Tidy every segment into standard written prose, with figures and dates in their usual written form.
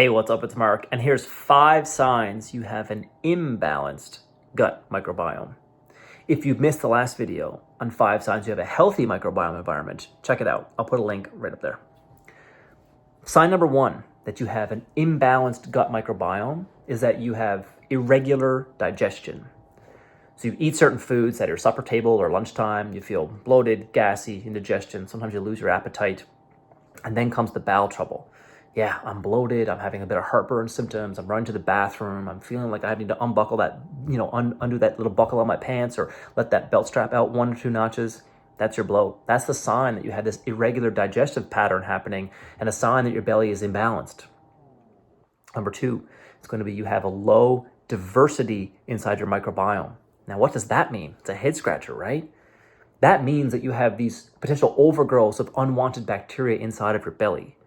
Hey, what's up? It's Mark, and here's 5 signs you have an imbalanced gut microbiome. If you've missed the last video on 5 signs you have a healthy microbiome environment, check it out. I'll put a link right up there. Sign number 1 that you have an imbalanced gut microbiome is that you have irregular digestion. So you eat certain foods at your supper table or lunchtime, you feel bloated, gassy, indigestion, sometimes you lose your appetite, and then comes the bowel trouble. Yeah, I'm bloated, I'm having a bit of heartburn symptoms, I'm running to the bathroom, I'm feeling like I need to unbuckle that, undo that little buckle on my pants or let that belt strap out 1 or 2 notches. That's your bloat. That's the sign that you had this irregular digestive pattern happening and a sign that your belly is imbalanced. Number 2, it's going to be you have a low diversity inside your microbiome. Now, what does that mean? It's a head scratcher, right? That means that you have these potential overgrowths of unwanted bacteria inside of your belly.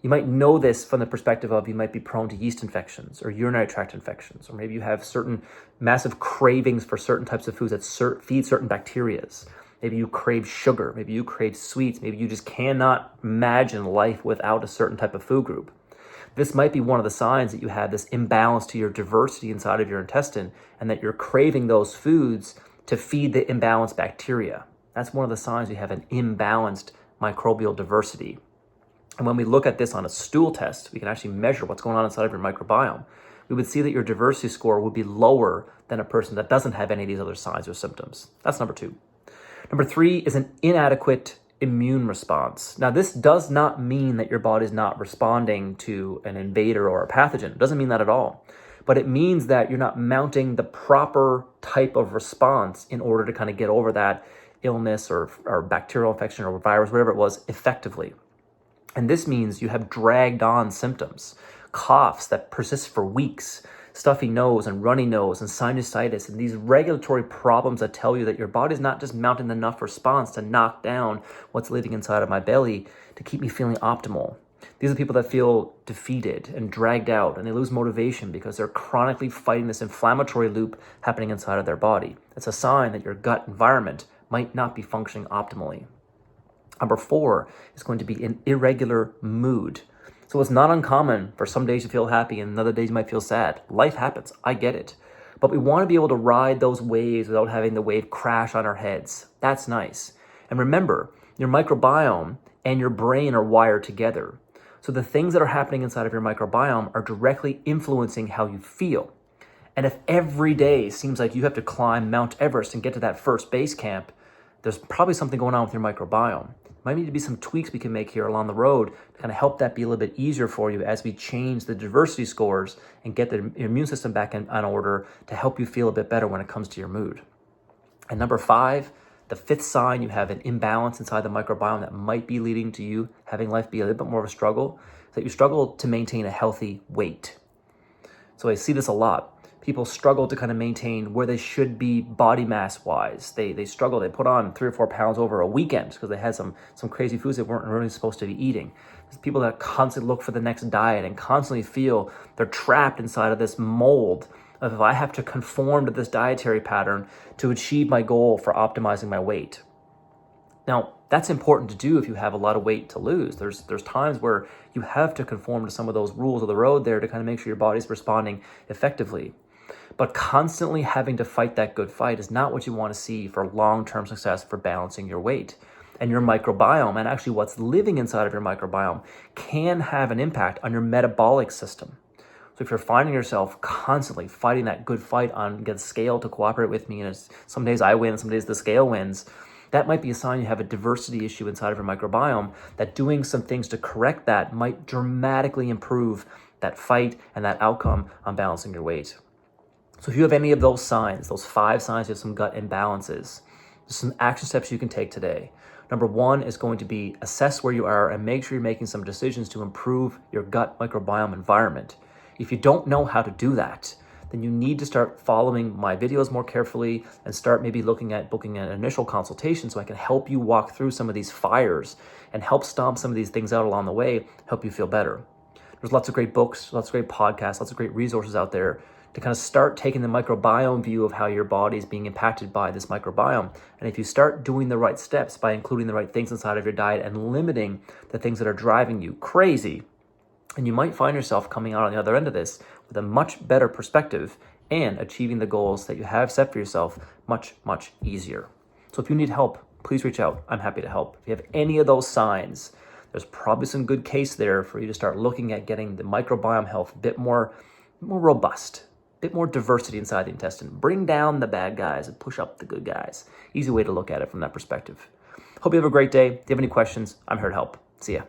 You might know this from the perspective of you might be prone to yeast infections or urinary tract infections, or maybe you have certain massive cravings for certain types of foods that feed certain bacterias. Maybe you crave sugar, maybe you crave sweets, maybe you just cannot imagine life without a certain type of food group. This might be one of the signs that you have this imbalance to your diversity inside of your intestine and that you're craving those foods to feed the imbalanced bacteria. That's one of the signs you have an imbalanced microbial diversity. And when we look at this on a stool test, we can actually measure what's going on inside of your microbiome. We would see that your diversity score would be lower than a person that doesn't have any of these other signs or symptoms. That's number 2. Number 3 is an inadequate immune response. Now, this does not mean that your body's not responding to an invader or a pathogen. It doesn't mean that at all. But it means that you're not mounting the proper type of response in order to kind of get over that illness or bacterial infection or virus, whatever it was, effectively. And this means you have dragged on symptoms, coughs that persist for weeks, stuffy nose and runny nose and sinusitis, and these regulatory problems that tell you that your body's not just mounting enough response to knock down what's living inside of my belly to keep me feeling optimal. These are people that feel defeated and dragged out, and they lose motivation because they're chronically fighting this inflammatory loop happening inside of their body. It's a sign that your gut environment might not be functioning optimally. Number 4 is going to be an irregular mood. So it's not uncommon for some days you feel happy and other days you might feel sad. Life happens. I get it. But we want to be able to ride those waves without having the wave crash on our heads. That's nice. And remember, your microbiome and your brain are wired together. So the things that are happening inside of your microbiome are directly influencing how you feel. And if every day seems like you have to climb Mount Everest and get to that first base camp, there's probably something going on with your microbiome. Might need to be some tweaks we can make here along the road to kind of help that be a little bit easier for you as we change the diversity scores and get the immune system back on order to help you feel a bit better when it comes to your mood. And number 5, the 5th sign you have an imbalance inside the microbiome that might be leading to you having life be a little bit more of a struggle, is that you struggle to maintain a healthy weight. So I see this a lot. People struggle to kind of maintain where they should be body mass wise. They struggle. They put on 3 or 4 pounds over a weekend because they had some crazy foods they weren't really supposed to be eating. There's people that constantly look for the next diet and constantly feel they're trapped inside of this mold of if I have to conform to this dietary pattern to achieve my goal for optimizing my weight. Now, that's important to do if you have a lot of weight to lose. There's times where you have to conform to some of those rules of the road there to kind of make sure your body's responding effectively. But constantly having to fight that good fight is not what you want to see for long-term success for balancing your weight. And your microbiome, and actually what's living inside of your microbiome, can have an impact on your metabolic system. So if you're finding yourself constantly fighting that good fight on get the scale to cooperate with me, and some days I win, some days the scale wins, that might be a sign you have a diversity issue inside of your microbiome, that doing some things to correct that might dramatically improve that fight and that outcome on balancing your weight. So if you have any of those signs, those 5 signs you have some gut imbalances, there's some action steps you can take today. Number 1 is going to be assess where you are and make sure you're making some decisions to improve your gut microbiome environment. If you don't know how to do that, then you need to start following my videos more carefully and start maybe looking at booking an initial consultation so I can help you walk through some of these fires and help stomp some of these things out along the way, help you feel better. There's lots of great books, lots of great podcasts, lots of great resources out there to kind of start taking the microbiome view of how your body is being impacted by this microbiome. And if you start doing the right steps by including the right things inside of your diet and limiting the things that are driving you crazy, And you might find yourself coming out on the other end of this with a much better perspective and achieving the goals that you have set for yourself much, much easier. So if you need help, please reach out. I'm happy to help. If you have any of those signs, there's probably some good case there for you to start looking at getting the microbiome health a bit more robust, a bit more diversity inside the intestine. Bring down the bad guys and push up the good guys. Easy way to look at it from that perspective. Hope you have a great day. If you have any questions, I'm here to help. See ya.